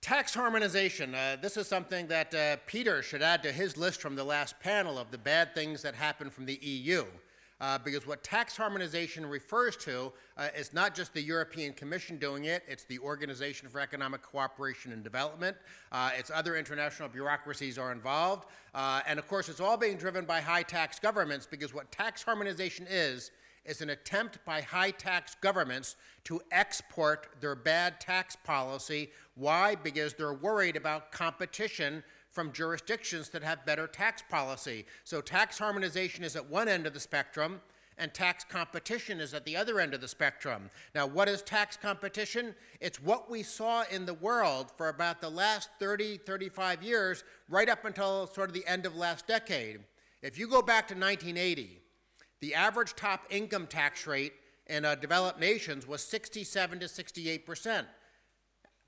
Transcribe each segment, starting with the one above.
Tax harmonization. This is something that Peter should add to his list from the last panel of the bad things that happen from the EU. Because what tax harmonization refers to is not just the European Commission doing it, it's the Organization for Economic Cooperation and Development, it's other international bureaucracies are involved, and of course it's all being driven by high tax governments, because what tax harmonization is an attempt by high tax governments to export their bad tax policy. Why? Because they're worried about competition from jurisdictions that have better tax policy. So tax harmonization is at one end of the spectrum, and tax competition is at the other end of the spectrum. Now, what is tax competition? It's what we saw in the world for about the last 30, 35 years, right up until sort of the end of last decade. If you go back to 1980, the average top income tax rate in developed nations was 67 to 68%.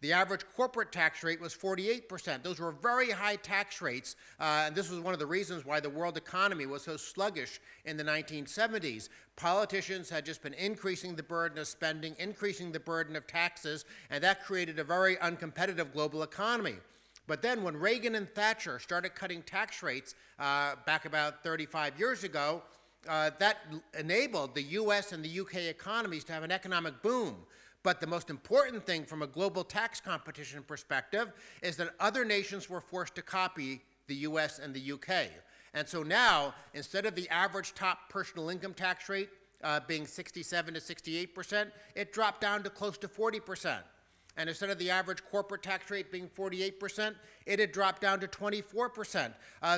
The average corporate tax rate was 48%. Those were very high tax rates, and this was one of the reasons why the world economy was so sluggish in the 1970s. Politicians had just been increasing the burden of spending, increasing the burden of taxes, and that created a very uncompetitive global economy. But then when Reagan and Thatcher started cutting tax rates back about 35 years ago, that enabled the US and the UK economies to have an economic boom. But the most important thing from a global tax competition perspective is that other nations were forced to copy the US and the UK. And so now, instead of the average top personal income tax rate being 67 to 68%, it dropped down to close to 40%. And instead of the average corporate tax rate being 48%, it had dropped down to 24%.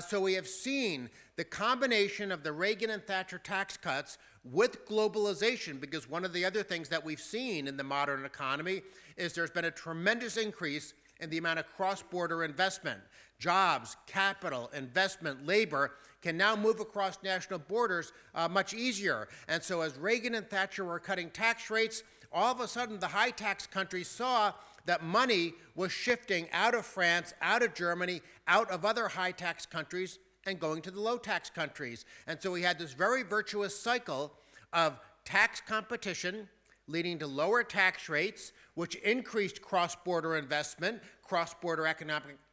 So we have seen the combination of the Reagan and Thatcher tax cuts with globalization, because one of the other things that we've seen in the modern economy is there's been a tremendous increase in the amount of cross-border investment. Jobs, capital, investment, labor can now move across national borders much easier. And so as Reagan and Thatcher were cutting tax rates, all of a sudden the high tax countries saw that money was shifting out of France, out of Germany, out of other high tax countries, and going to the low tax countries. And so we had this very virtuous cycle of tax competition leading to lower tax rates, which increased cross-border investment, cross-border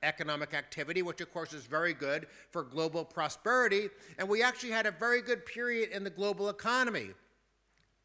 economic activity, which of course is very good for global prosperity. And we actually had a very good period in the global economy.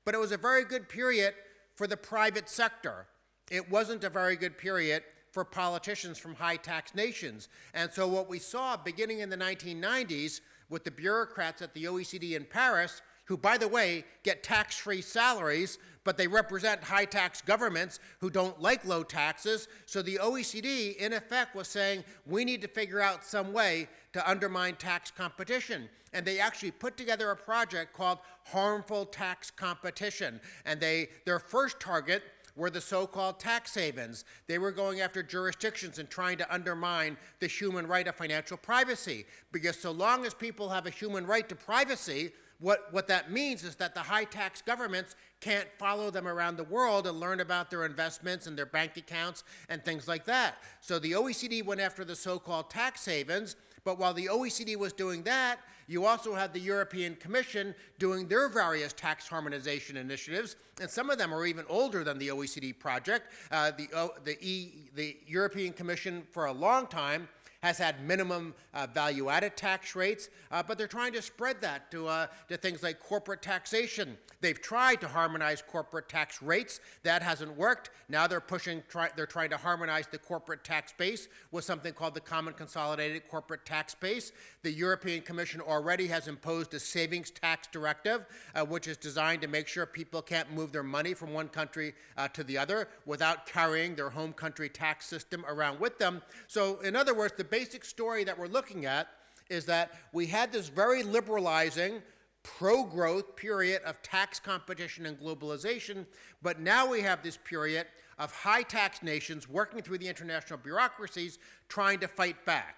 But it was a very good period for the private sector. It wasn't a very good period for politicians from high-tax nations. And so what we saw beginning in the 1990s with the bureaucrats at the OECD in Paris, who, by the way, get tax-free salaries, but they represent high-tax governments who don't like low taxes. So the OECD, in effect, was saying, we need to figure out some way to undermine tax competition. And they actually put together a project called Harmful Tax Competition. And their first target were the so-called tax havens. They were going after jurisdictions and trying to undermine the human right of financial privacy. Because so long as people have a human right to privacy, what that means is that the high tax governments can't follow them around the world and learn about their investments and their bank accounts and things like that. So the OECD went after the so-called tax havens, but while the OECD was doing that, you also had the European Commission doing their various tax harmonization initiatives, and some of them are even older than the OECD project. The European Commission for a long time has had minimum value-added tax rates, but they're trying to spread that to things like corporate taxation. They've tried to harmonize corporate tax rates. That hasn't worked. Now they're trying to harmonize the corporate tax base with something called the Common Consolidated Corporate Tax Base. The European Commission already has imposed a savings tax directive, which is designed to make sure people can't move their money from one country to the other without carrying their home country tax system around with them. So in other words, the basic story that we're looking at is that we had this very liberalizing, pro-growth period of tax competition and globalization, but now we have this period of high-tax nations working through the international bureaucracies trying to fight back.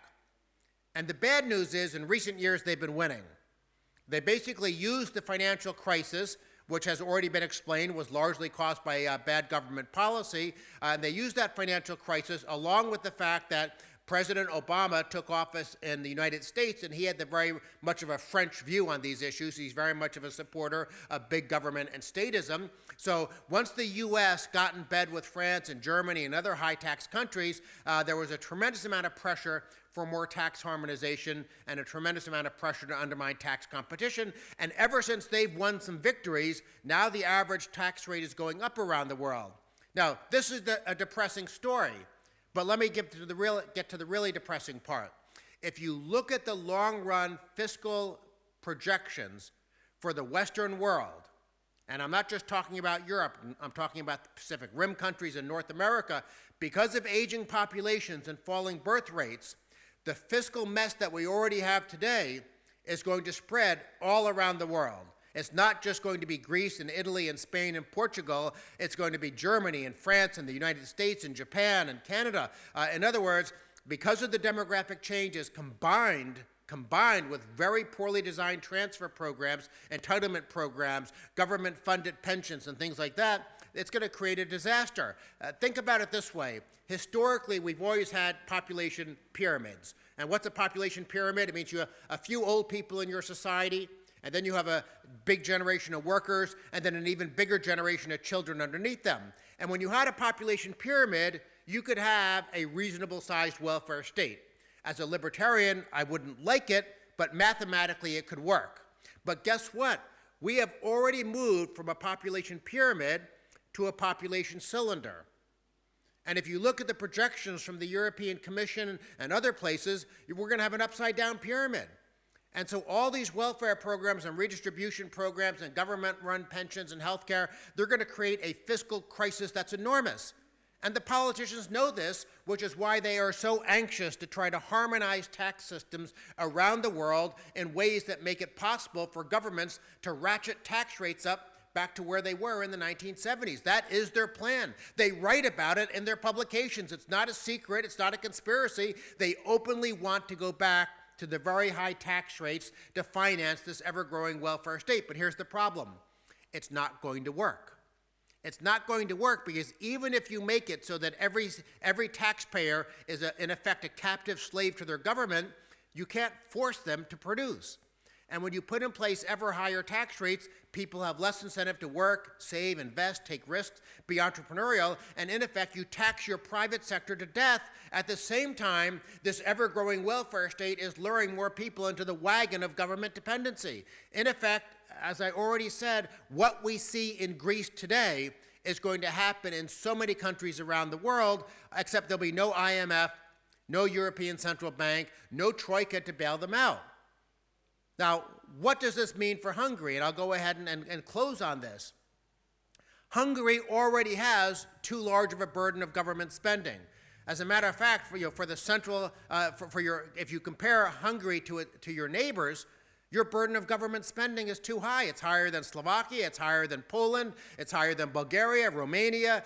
And the bad news is, in recent years, they've been winning. They basically used the financial crisis, which has already been explained was largely caused by bad government policy, and they used that financial crisis along with the fact that President Obama took office in the United States, and he had very much of a French view on these issues. He's very much of a supporter of big government and statism. So once the U.S. got in bed with France and Germany and other high-tax countries, there was a tremendous amount of pressure for more tax harmonization and a tremendous amount of pressure to undermine tax competition. And ever since they've won some victories, now the average tax rate is going up around the world. Now, this is a depressing story, but let me get to the really depressing part. If you look at the long-run fiscal projections for the Western world, and I'm not just talking about Europe, I'm talking about the Pacific Rim countries in North America, because of aging populations and falling birth rates, the fiscal mess that we already have today is going to spread all around the world. It's not just going to be Greece and Italy and Spain and Portugal. It's going to be Germany and France and the United States and Japan and Canada. In other words, because of the demographic changes combined with very poorly designed transfer programs, entitlement programs, government-funded pensions, and things like that, it's going to create a disaster. Think about it this way. Historically, we've always had population pyramids. And what's a population pyramid? It means you have a few old people in your society, and then you have a big generation of workers, and then an even bigger generation of children underneath them. And when you had a population pyramid, you could have a reasonable-sized welfare state. As a libertarian, I wouldn't like it, but mathematically it could work. But guess what? We have already moved from a population pyramid to a population cylinder. And if you look at the projections from the European Commission and other places, we're going to have an upside-down pyramid. And so all these welfare programs and redistribution programs and government-run pensions and health care, they're going to create a fiscal crisis that's enormous. And the politicians know this, which is why they are so anxious to try to harmonize tax systems around the world in ways that make it possible for governments to ratchet tax rates up back to where they were in the 1970s. That is their plan. They write about it in their publications. It's not a secret. It's not a conspiracy. They openly want to go back to the very high tax rates to finance this ever-growing welfare state. But here's the problem. It's not going to work. It's not going to work because even if you make it so that every taxpayer is, in effect, a captive slave to their government, you can't force them to produce. And when you put in place ever higher tax rates, people have less incentive to work, save, invest, take risks, be entrepreneurial, and in effect, you tax your private sector to death. At the same time, this ever-growing welfare state is luring more people into the wagon of government dependency. In effect, as I already said, what we see in Greece today is going to happen in so many countries around the world, except there'll be no IMF, no European Central Bank, no Troika to bail them out. Now, what does this mean for Hungary? And I'll go ahead and close on this. Hungary already has too large of a burden of government spending. As a matter of fact, for the central, if you compare Hungary to your neighbors, your burden of government spending is too high. It's higher than Slovakia, it's higher than Poland, it's higher than Bulgaria, Romania,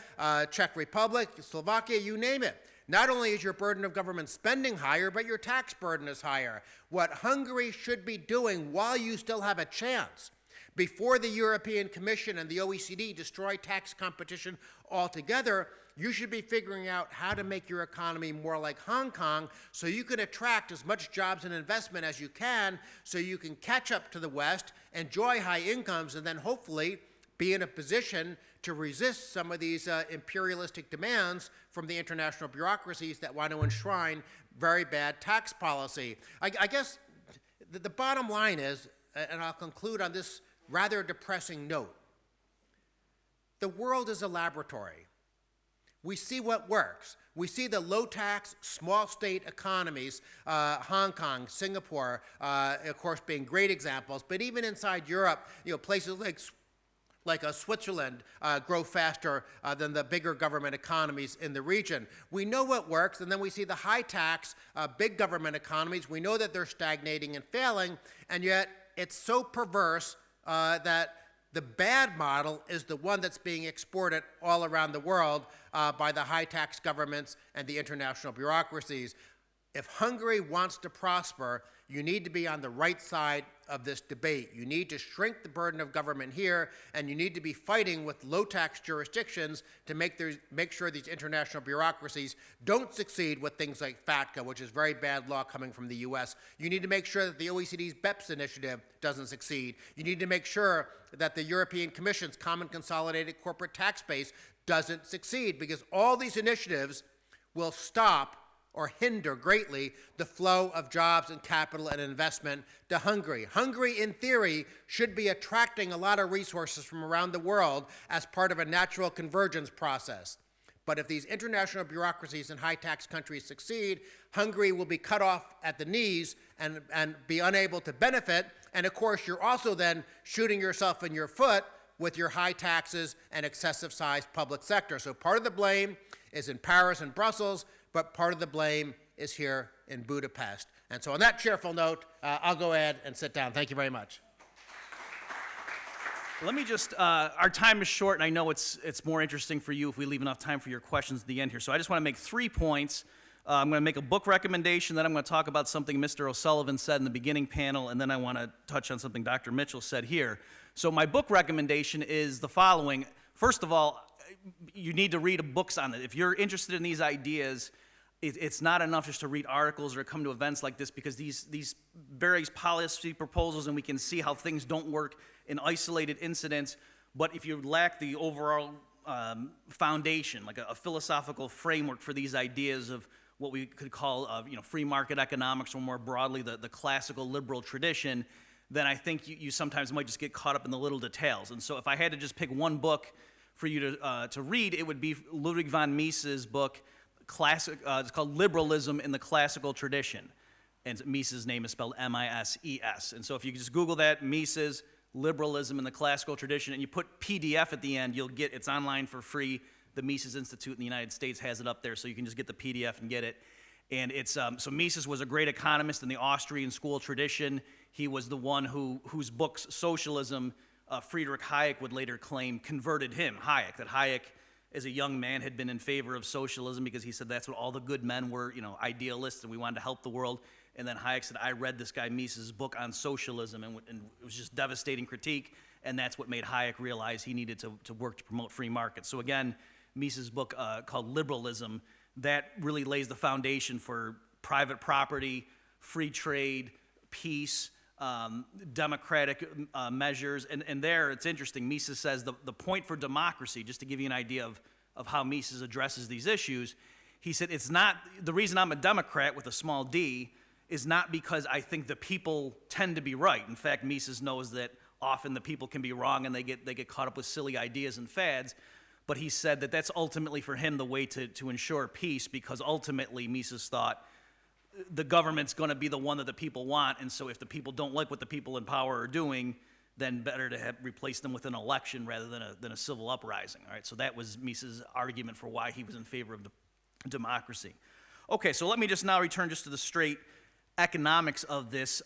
Czech Republic, Slovakia, you name it. Not only is your burden of government spending higher, but your tax burden is higher. What Hungary should be doing while you still have a chance, before the European Commission and the OECD destroy tax competition altogether, you should be figuring out how to make your economy more like Hong Kong so you can attract as much jobs and investment as you can so you can catch up to the West, enjoy high incomes, and then hopefully be in a position to resist some of these imperialistic demands from the international bureaucracies that want to enshrine very bad tax policy. I guess the bottom line is, and I'll conclude on this rather depressing note, the world is a laboratory. We see what works. We see the low-tax, small-state economies, Hong Kong, Singapore, of course, being great examples. But even inside Europe, places like Switzerland grow faster than the bigger government economies in the region. We know what works, and then we see the high-tax, big government economies. We know that they're stagnating and failing, and yet it's so perverse that the bad model is the one that's being exported all around the world by the high-tax governments and the international bureaucracies. If Hungary wants to prosper, you need to be on the right side of this debate. You need to shrink the burden of government here, and you need to be fighting with low-tax jurisdictions to make sure these international bureaucracies don't succeed with things like FATCA, which is very bad law coming from the U.S. You need to make sure that the OECD's BEPS initiative doesn't succeed. You need to make sure that the European Commission's Common Consolidated Corporate Tax Base doesn't succeed, because all these initiatives will stop or hinder greatly the flow of jobs and capital and investment to Hungary. Hungary, in theory, should be attracting a lot of resources from around the world as part of a natural convergence process. But if these international bureaucracies in high-tax countries succeed, Hungary will be cut off at the knees and be unable to benefit. And of course, you're also then shooting yourself in your foot with your high taxes and excessive-sized public sector. So part of the blame is in Paris and Brussels, but part of the blame is here in Budapest. And so on that cheerful note, I'll go ahead and sit down. Thank you very much. Let me just, our time is short, and I know it's more interesting for you if we leave enough time for your questions at the end here. So I just want to make 3 points. I'm going to make a book recommendation, then I'm going to talk about something Mr. O'Sullivan said in the beginning panel, and then I want to touch on something Dr. Mitchell said here. So my book recommendation is the following. First of all, you need to read books on it. If you're interested in these ideas, it's not enough just to read articles or come to events like this, because these various policy proposals, and we can see how things don't work in isolated incidents, but if you lack the overall foundation, like a philosophical framework for these ideas of what we could call free market economics, or more broadly the classical liberal tradition, then I think you sometimes might just get caught up in the little details. And so if I had to just pick one book for you to read, it would be Ludwig von Mises' book, it's called Liberalism in the Classical Tradition. And Mises' name is spelled M-I-S-E-S. And so if you just Google that, Mises, Liberalism in the Classical Tradition, and you put PDF at the end, you'll get, it's online for free. The Mises Institute in the United States has it up there, so you can just get the PDF and get it. And it's, so Mises was a great economist in the Austrian school tradition. He was the one whose books, Socialism, Friedrich Hayek would later claim converted him, that Hayek, as a young man, had been in favor of socialism because he said that's what all the good men were, idealists, and we wanted to help the world. And then Hayek said, I read this guy Mises' book on socialism, and it was just devastating critique, and that's what made Hayek realize he needed to work to promote free markets. So again, Mises' book called Liberalism, that really lays the foundation for private property, free trade, peace, democratic measures, and there it's interesting. Mises says the point for democracy, just to give you an idea of how Mises addresses these issues, he said it's not, the reason I'm a Democrat with a small d is not because I think the people tend to be right. In fact, Mises knows that often the people can be wrong and they get caught up with silly ideas and fads, but he said that that's ultimately for him the way to ensure peace, because ultimately Mises thought the government's going to be the one that the people want, and so if the people don't like what the people in power are doing, then better to replace them with an election rather than a civil uprising. All right, so that was Mises' argument for why he was in favor of democracy. Okay, so let me just now return just to the straight economics of this.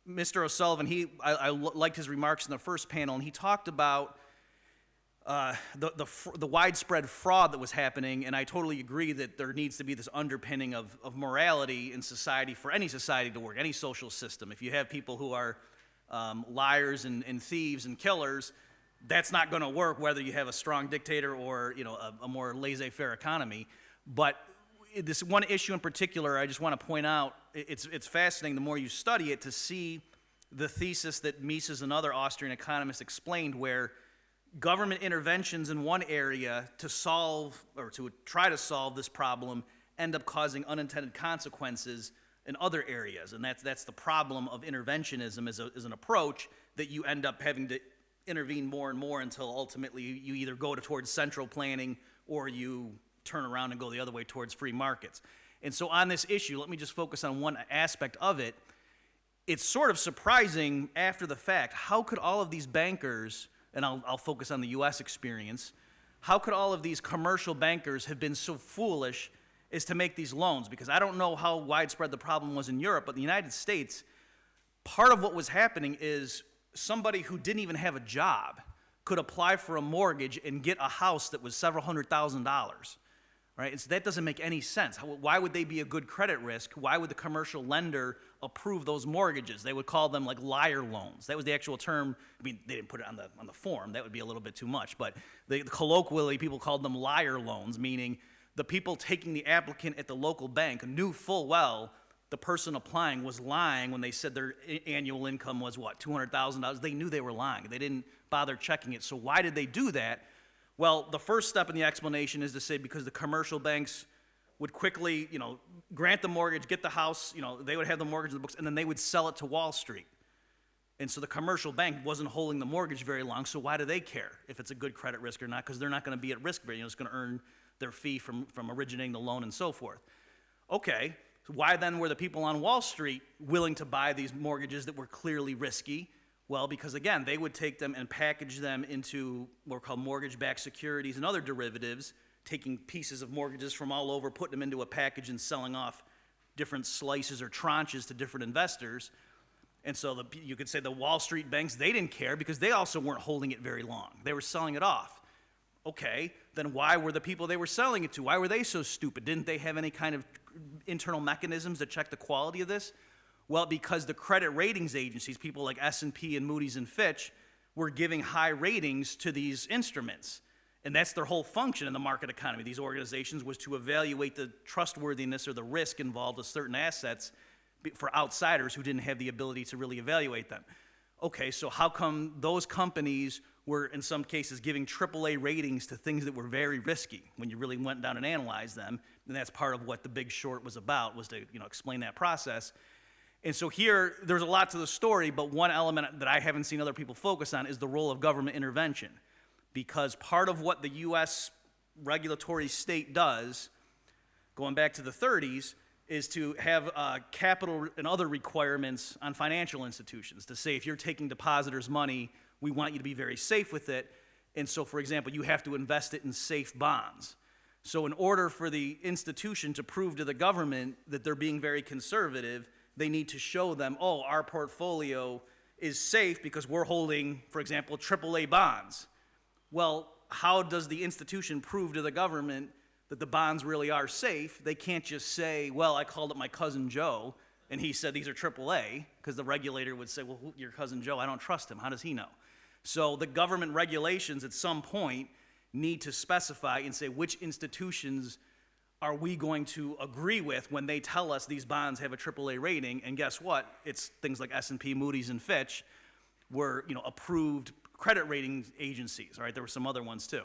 Mr. O'Sullivan, I liked his remarks in the first panel, and he talked about the widespread fraud that was happening, and I totally agree that there needs to be this underpinning of morality in society for any society to work, any social system. If you have people who are liars and thieves and killers, that's not going to work whether you have a strong dictator or a more laissez-faire economy. But this one issue in particular, I just want to point out, it's fascinating the more you study it to see the thesis that Mises and other Austrian economists explained, where government interventions in one area to solve or to try to solve this problem end up causing unintended consequences in other areas. And that's the problem of interventionism as an approach, that you end up having to intervene more and more until ultimately you either go towards central planning or you turn around and go the other way towards free markets. And so on this issue, let me just focus on one aspect of it. It's sort of surprising after the fact, how could all of these bankers, and I'll focus on the U.S. experience, how could all of these commercial bankers have been so foolish as to make these loans? Because I don't know how widespread the problem was in Europe, but in the United States, part of what was happening is somebody who didn't even have a job could apply for a mortgage and get a house that was several $100,000. right? And so that doesn't make any sense. Why would they be a good credit risk? Why would the commercial lender approve those mortgages? They would call them like liar loans. That was the actual term. I mean, they didn't put it on the form. That would be a little bit too much. But colloquially, people called them liar loans, meaning the people taking the applicant at the local bank knew full well the person applying was lying when they said their annual income was, what, $200,000? They knew they were lying. They didn't bother checking it. So why did they do that? Well, the first step in the explanation is to say because the commercial banks would quickly, grant the mortgage, get the house, they would have the mortgage in the books, and then they would sell it to Wall Street. And so the commercial bank wasn't holding the mortgage very long, so why do they care if it's a good credit risk or not? Because they're not going to be at risk, it's going to earn their fee from originating the loan and so forth. Okay, so why then were the people on Wall Street willing to buy these mortgages that were clearly risky? Well, because again, they would take them and package them into what are called mortgage-backed securities and other derivatives, taking pieces of mortgages from all over, putting them into a package and selling off different slices or tranches to different investors. And so you could say the Wall Street banks, they didn't care because they also weren't holding it very long. They were selling it off. Okay, then why were the people they were selling it to, why were they so stupid? Didn't they have any kind of internal mechanisms to check the quality of this? Well, because the credit ratings agencies, people like S&P and Moody's and Fitch, were giving high ratings to these instruments. And that's their whole function in the market economy. These organizations was to evaluate the trustworthiness or the risk involved with certain assets for outsiders who didn't have the ability to really evaluate them. Okay, so how come those companies were, in some cases, giving AAA ratings to things that were very risky when you really went down and analyzed them? And that's part of what The Big Short was about, was to explain that process. And so here, there's a lot to the story, but one element that I haven't seen other people focus on is the role of government intervention. Because part of what the U.S. regulatory state does, going back to the 30s, is to have capital and other requirements on financial institutions to say if you're taking depositors' money, we want you to be very safe with it. And so, for example, you have to invest it in safe bonds. So in order for the institution to prove to the government that they're being very conservative, they need to show them, oh, our portfolio is safe because we're holding, for example, AAA bonds. Well, how does the institution prove to the government that the bonds really are safe? They can't just say, well, I called up my cousin Joe, and he said these are AAA, because the regulator would say, well, your cousin Joe, I don't trust him. How does he know? So the government regulations at some point need to specify and say which institutions are we going to agree with when they tell us these bonds have a AAA rating, and guess what? It's things like S&P, Moody's, and Fitch were approved credit rating agencies, right? There were some other ones too.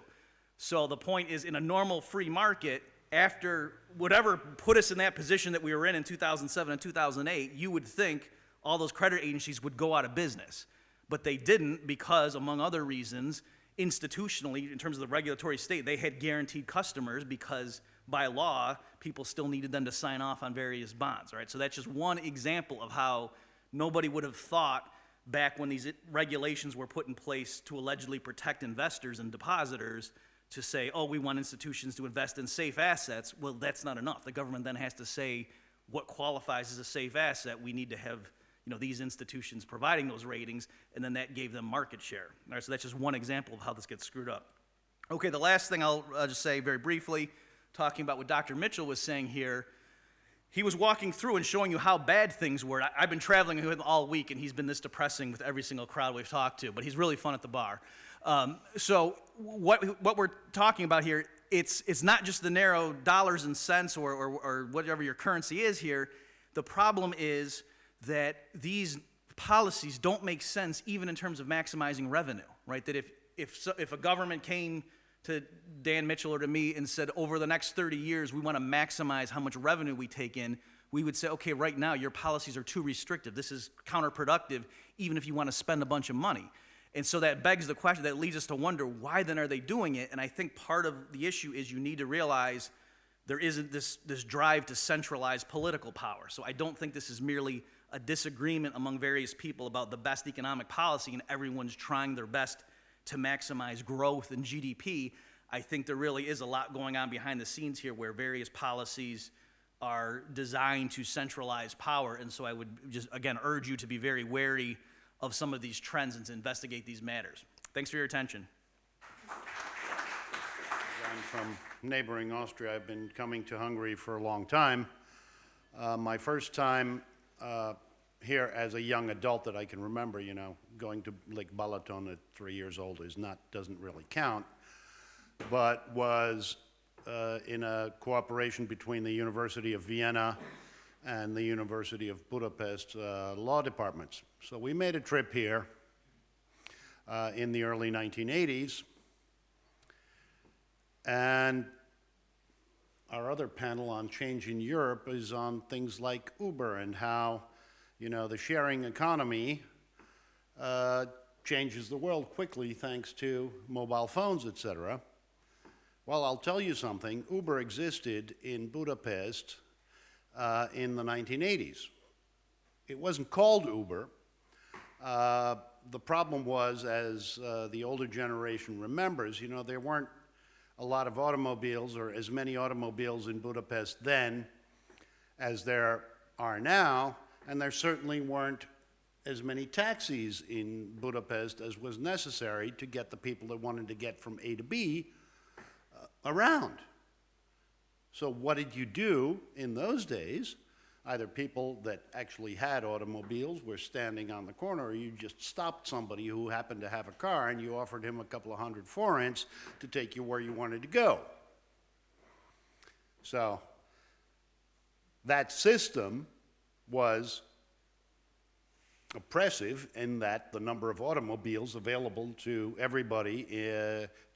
So the point is, in a normal free market, after whatever put us in that position that we were in 2007 and 2008, you would think all those credit agencies would go out of business. But they didn't because, among other reasons, institutionally, in terms of the regulatory state, they had guaranteed customers because by law, people still needed them to sign off on various bonds, right? So that's just one example of how nobody would have thought back when these regulations were put in place to allegedly protect investors and depositors to say, oh, we want institutions to invest in safe assets. Well, that's not enough. The government then has to say what qualifies as a safe asset. We need to have these institutions providing those ratings, and then that gave them market share. All right, so that's just one example of how this gets screwed up. Okay, the last thing I'll just say very briefly, talking about what Dr. Mitchell was saying here, he was walking through and showing you how bad things were. I've been traveling with him all week, and he's been this depressing with every single crowd we've talked to, but he's really fun at the bar. So what we're talking about here, it's not just the narrow dollars and cents or whatever your currency is here. The problem is that these policies don't make sense even in terms of maximizing revenue, right? That if a government came to Dan Mitchell or to me and said, over the next 30 years, we want to maximize how much revenue we take in, we would say, okay, right now your policies are too restrictive. This is counterproductive, even if you want to spend a bunch of money. And so that begs the question, that leads us to wonder, why then are they doing it? And I think part of the issue is you need to realize there isn't this drive to centralize political power. So I don't think this is merely a disagreement among various people about the best economic policy and everyone's trying their best to maximize growth and GDP. I think there really is a lot going on behind the scenes here where various policies are designed to centralize power. And so I would just, again, urge you to be very wary of some of these trends and to investigate these matters. Thanks for your attention. from neighboring Austria. I've been coming to Hungary for a long time. My first time here as a young adult that I can remember, you know, going to Lake Balaton at 3 years old doesn't really count, but was in a cooperation between the University of Vienna and the University of Budapest law departments. So we made a trip here in the early 1980s, and our other panel on change in Europe is on things like Uber and how, you know, the sharing economy changes the world quickly thanks to mobile phones, etc. Well, I'll tell you something. Uber existed in Budapest in the 1980s. It wasn't called Uber. The problem was, as the older generation remembers, you know, there weren't a lot of automobiles or as many automobiles in Budapest then as there are now, and there certainly weren't as many taxis in Budapest as was necessary to get the people that wanted to get from A to B around. So what did you do in those days? Either people that actually had automobiles were standing on the corner, or you just stopped somebody who happened to have a car and you offered him a couple of hundred forints to take you where you wanted to go. So that system was oppressive in that the number of automobiles available to everybody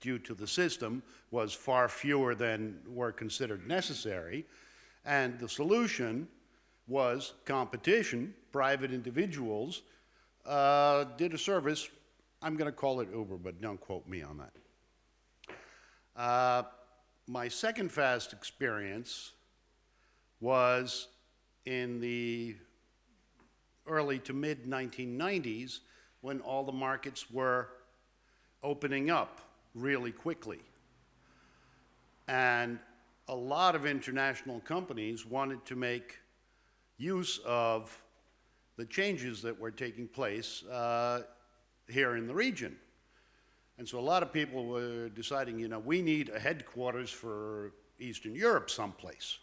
due to the system was far fewer than were considered necessary, and the solution was competition. Private individuals did a service. I'm going to call it Uber, but don't quote me on that. My second fast experience was in the early to mid 1990s when all the markets were opening up really quickly. And a lot of international companies wanted to make use of the changes that were taking place here in the region. And so a lot of people were deciding, you know, we need a headquarters for Eastern Europe someplace.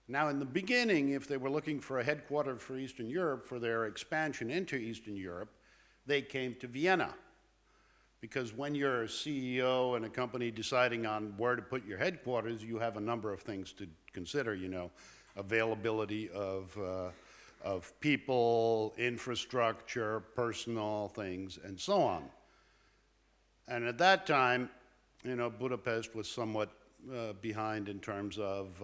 Now, in the beginning, if they were looking for a headquarters for Eastern Europe for their expansion into Eastern Europe, they came to Vienna. Because when you're a CEO in a company deciding on where to put your headquarters, you have a number of things to consider, you know, availability of people, infrastructure, personal things, and so on. And at that time, you know, Budapest was somewhat behind in terms of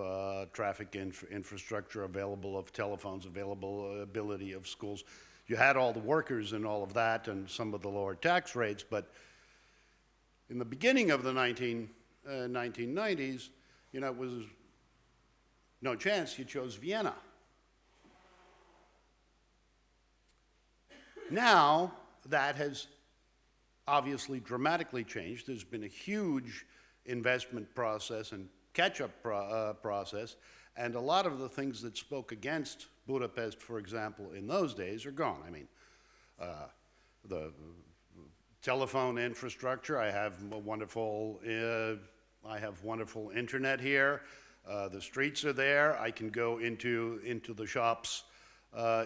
traffic infrastructure available, of telephones availability of schools. You had all the workers and all of that and some of the lower tax rates, but in the beginning of the 1990s, you know, it was no chance. You chose Vienna. Now, that has obviously dramatically changed. There's been a huge investment process and catch-up process, and a lot of the things that spoke against Budapest, for example, in those days are gone. I mean, the telephone infrastructure, I have wonderful internet here. The streets are there. I can go into the shops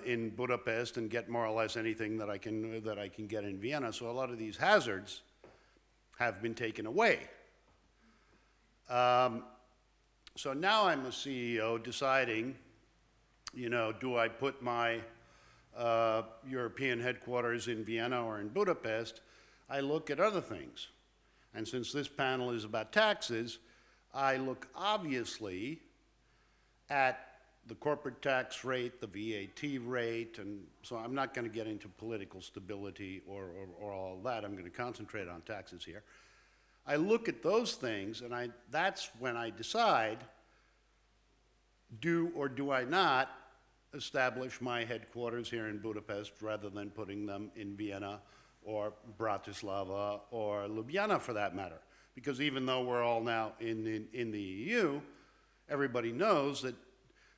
in Budapest and get more or less anything that I can get in Vienna. So a lot of these hazards have been taken away. So now I'm a CEO deciding, you know, do I put my European headquarters in Vienna or in Budapest? I look at other things. And since this panel is about taxes, I look obviously at the corporate tax rate, the VAT rate, and so I'm not going to get into political stability or all that. I'm going to concentrate on taxes here. I look at those things, and that's when I decide, do or do I not establish my headquarters here in Budapest rather than putting them in Vienna or Bratislava or Ljubljana for that matter. Because even though we're all now in the EU, everybody knows that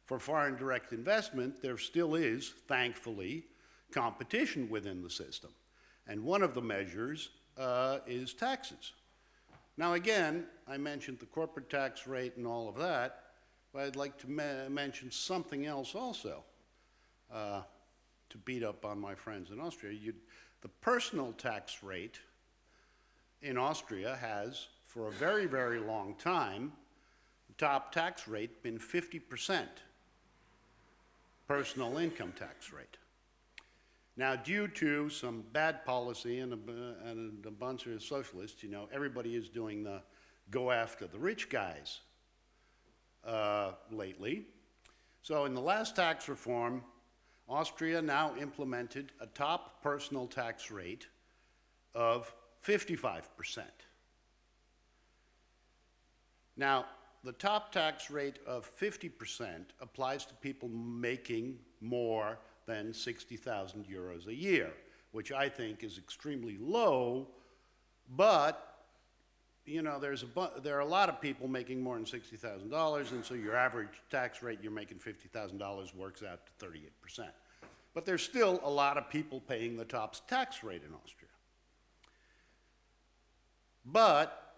for foreign direct investment, there still is, thankfully, competition within the system. And one of the measures is taxes. Now again, I mentioned the corporate tax rate and all of that, but I'd like to mention something else also to beat up on my friends in Austria. The personal tax rate in Austria has, for a very, very long time, the top tax rate been 50%, personal income tax rate. Now, due to some bad policy and a bunch of socialists, you know, everybody is doing the go after the rich guys lately. So in the last tax reform, Austria now implemented a top personal tax rate of 55%. Now, the top tax rate of 50% applies to people making more than 60,000 euros a year, which I think is extremely low, but you know, there are a lot of people making more than $60,000, and so your average tax rate, you're making $50,000, works out to 38%. But there's still a lot of people paying the top tax rate in Austria. But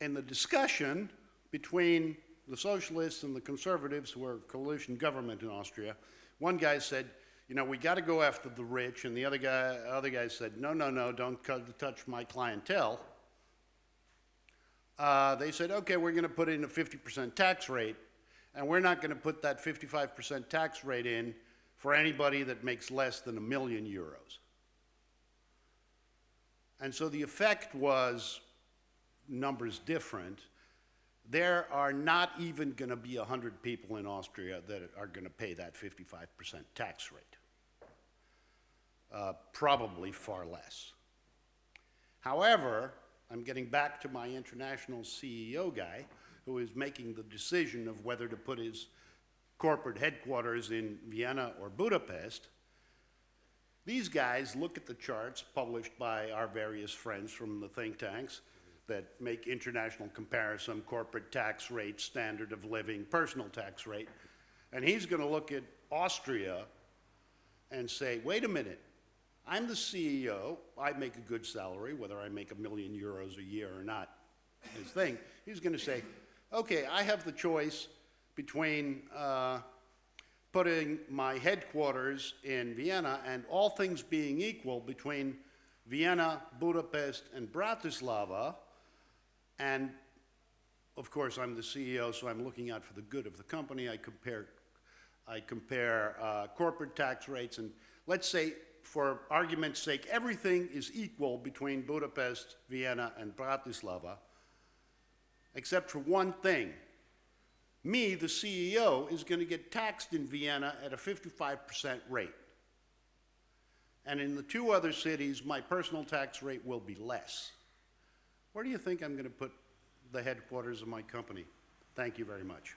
in the discussion between the socialists and the conservatives, who are a coalition government in Austria, one guy said, you know, we got to go after the rich, and the other guy said, no, no, no, don't touch my clientele. They said, okay, we're going to put in a 50% tax rate, and we're not going to put that 55% tax rate in for anybody that makes less than €1 million. And so the effect was numbers different. There are not even going to be 100 people in Austria that are going to pay that 55% tax rate. Probably far less. However, I'm getting back to my international CEO guy who is making the decision of whether to put his corporate headquarters in Vienna or Budapest. These guys look at the charts published by our various friends from the think tanks that make international comparison, corporate tax rate, standard of living, personal tax rate, and he's going to look at Austria and say, wait a minute, I'm the CEO, I make a good salary, whether I make €1 million a year or not, his thing. He's going to say, okay, I have the choice between putting my headquarters in Vienna and, all things being equal, between Vienna, Budapest, and Bratislava, and of course I'm the CEO, so I'm looking out for the good of the company. I compare corporate tax rates, and let's say, for argument's sake, everything is equal between Budapest, Vienna, and Bratislava, except for one thing. Me, the CEO, is going to get taxed in Vienna at a 55% rate. And in the two other cities, my personal tax rate will be less. Where do you think I'm going to put the headquarters of my company? Thank you very much.